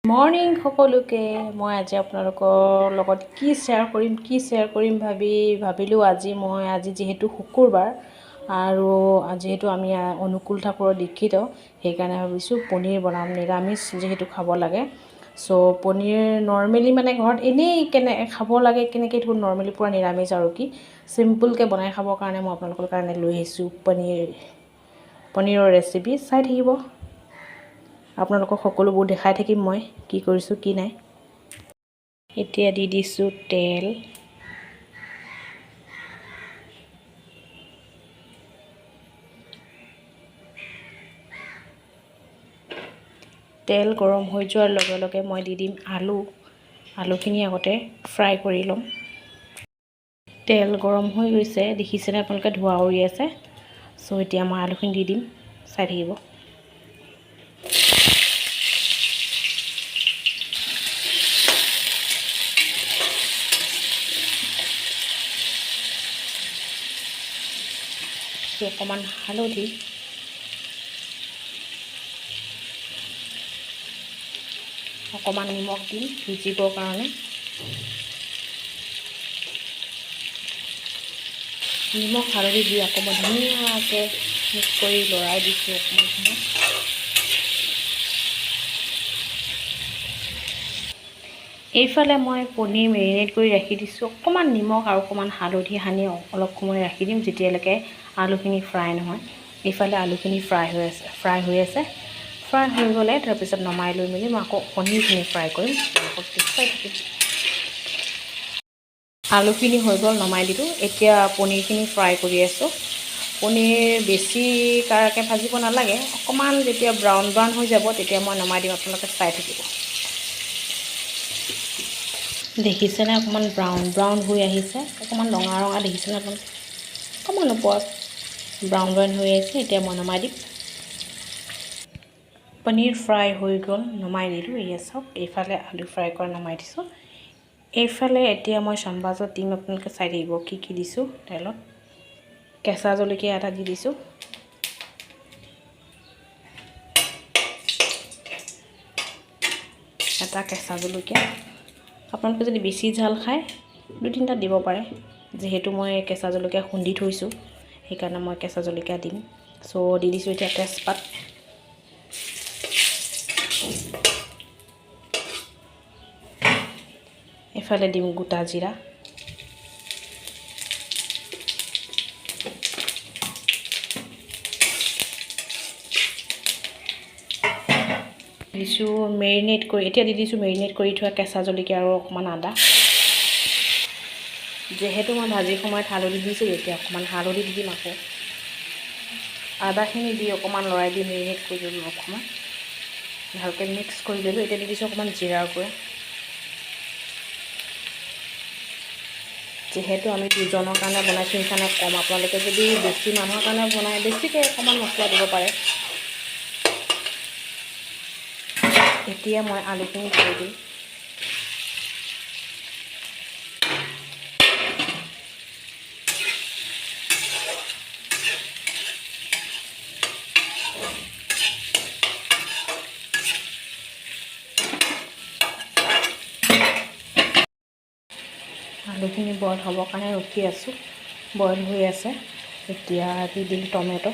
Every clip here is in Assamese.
মৰ্নিং সকলোকে মই আজি আপোনালোকৰ লগত কি শ্বেয়াৰ কৰিম ভাবিলোঁ আজি যিহেতু শুকুৰবাৰ আৰু যিহেতু আমি অনুকূল ঠাকুৰৰ দীক্ষিত সেইকাৰণে ভাবিছোঁ পনীৰ বনাম নিৰামিষ যিহেতু খাব লাগে সো পনীৰ নৰ্মেলি মানে ঘৰত এনেই খাব লাগে কেনেকৈ এইটো নৰ্মেলি পুৰা নিৰামিষ আৰু কি সিম্পলকৈ বনাই খাবৰ কাৰণে মই আপোনালোকৰ কাৰণে লৈ আহিছোঁ পনীৰৰ ৰেচিপি চাই থাকিব আপোনালোকক সকলোবোৰ দেখাই থাকিম মই কি কৰিছোঁ কি নাই এতিয়া দি দিছোঁ তেল গৰম হৈ যোৱাৰ লগে লগে মই দি দিম আলুখিনি আগতে ফ্ৰাই কৰি ল'ম তেল গৰম হৈ গৈছে দেখিছেনে আপোনালোকে ধোঁৱা উৰি আছে সো এতিয়া মই আলুখিনি দি দিম চাই থাকিব অকণমান হালধি অকণমান নিমখ দিম ভিজিবৰ কাৰণে নিমখ হালধি দি আকৌ মই ধুনীয়াকৈ মিক্স কৰি লৰাই দিছোঁ অকণমান সময় এইফালে মই পনীৰ মেৰিনেট কৰি ৰাখি দিছোঁ অকণমান নিমখ আৰু অকণমান হালধি সানি অলপ সময় ৰাখি দিম যেতিয়ালৈকে আলুখিনি ফ্ৰাই নহয় এইফালে আলুখিনি ফ্ৰাই হৈ আছে ফ্ৰাই হৈ গ'লে তাৰপিছত নমাই লৈ মেলি মই আকৌ পনীৰখিনি ফ্ৰাই কৰিম আলুখিনি হৈ গ'ল নমাই দিলোঁ এতিয়া পনীৰখিনি ফ্ৰাই কৰি আছোঁ পনীৰ বেছি কাৰাকৈ ভাজিব নালাগে অকণমান যেতিয়া ব্ৰাউন হৈ যাব তেতিয়া মই নমাই দিম আপোনালোকে চাই থাকিব দেখিছেনে অকণমান ব্ৰাউন হৈ আহিছে অকণমান ৰঙা দেখিছেনে আপোনালোকে অকণমান ওপৰত ব্ৰাউন হৈ আহিছে এতিয়া মই নমাই দিম পনীৰ ফ্ৰাই হৈ গ'ল নমাই দিলোঁ এয়া চাওক এইফালে আলু ফ্ৰাই কৰা নমাই দিছোঁ এইফালে এতিয়া মই চম্বাজত দিম আপোনালোকে চাই থাকিব কি দিছোঁ তেলত কেঁচা জলকীয়া এটা দি দিছোঁ এটা কেঁচা জলকীয়া আপোনালোকে যদি বেছি ঝাল খায় 2-3টা দিব পাৰে যেহেতু মই কেঁচা জলকীয়া খুন্দি থৈছোঁ সেইকাৰণে মই কেঁচা জলকীয়া দিম সো দি দিছোঁ এতিয়া তেজপাত এফালে দিম গোটা জিৰা দিছোঁ মেৰিনেট কৰি থোৱা কেঁচা জলকীয়া আৰু অকণমান আদা যেহেতু মই ভাজিৰ সময়ত হালধি দিছোঁ এতিয়া অকণমান হালধি দি দিম আকৌ আদাখিনি দি অকণমান লৰাই দি মেৰিনেট কৰি দিলোঁ অকণমান ভালকৈ মিক্স কৰি দিলোঁ এতিয়া দি দিছোঁ অকণমান জিৰাৰ গুড়া যেহেতু আমি 2জনৰ কাৰণে বনাইছোঁ সেইকাৰণে কম আপোনালোকে যদি বেছি মানুহৰ কাৰণে বনায় বেছিকৈ অকণমান মছলা দিব পাৰে এতিয়া মই আলুখিনি থৈ দিম আলুখিনি বইল হ'বৰ কাৰণে ৰখি আছোঁ বইল হৈ আছে এতিয়া দি দিম টমেটো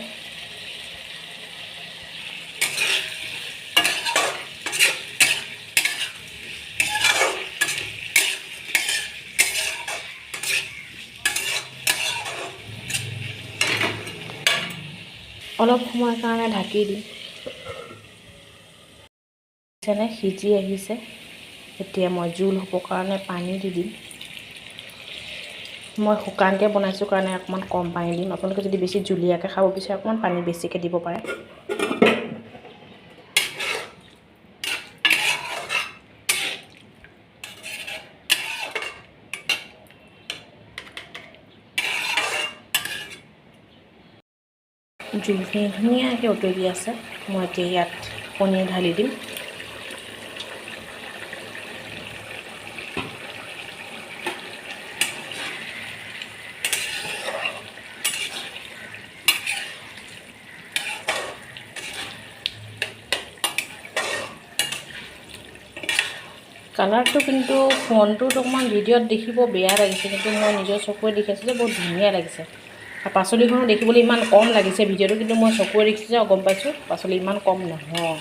অলপ সময়ৰ কাৰণে ঢাকি দিম সিজি আহিছে এতিয়া মই জোল হ'বৰ কাৰণে পানী দি দিম মই শুকানকৈ বনাইছোঁ কাৰণে অকণমান কম পানী দিম আপোনালোকে যদি বেছি জুলীয়াকৈ খাব বিচাৰে অকণমান পানী বেছিকৈ দিব পাৰে জোলখিনি ধুনীয়াকৈ উতলি আছে মই এতিয়া ইয়াত পনীৰ ঢালি দিম কালাৰটো কিন্তু ফোনটোত অকণমান ভিডিঅ'ত দেখিব বেয়া লাগিছে, কিন্তু মই নিজৰ চকুৰে দেখিছোঁ যে বহুত ধুনীয়া লাগিছে। আৰু পাচলিখনো দেখিবলৈ ইমান কম লাগিছে ভিডিঅ'টো, কিন্তু মই চকুৰে দেখিছোঁ যে গম পাইছোঁ পাচলি ইমান কম নহয়।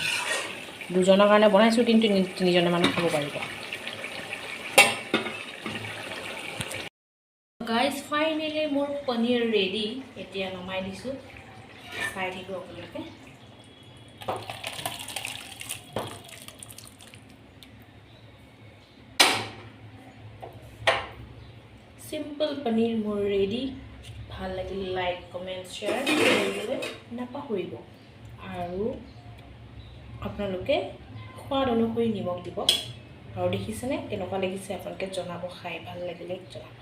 দুজনৰ কাৰণে বনাইছোঁ, কিন্তু তিনিজনে মানুহ খাব পাৰিব। গাইজ ফাইনেলি মোৰ পনীৰ ৰেডি। এতিয়া নমাই দিছোঁ, চাই থাকিব আপোনালোকে। চিম্পল পনীৰ মোৰ ৰেডি। ভাল লাগিলে লাইক কমেণ্ট শ্বেয়াৰ কৰিবলৈ নাপাহৰিব, আৰু আপোনালোকে সোৱাদ অনুসৰি নিমখ দিব। আৰু দেখিছেনে কেনেকুৱা লাগিছে আপোনালোকে জনাব, খাই ভাল লাগিলে জনাব।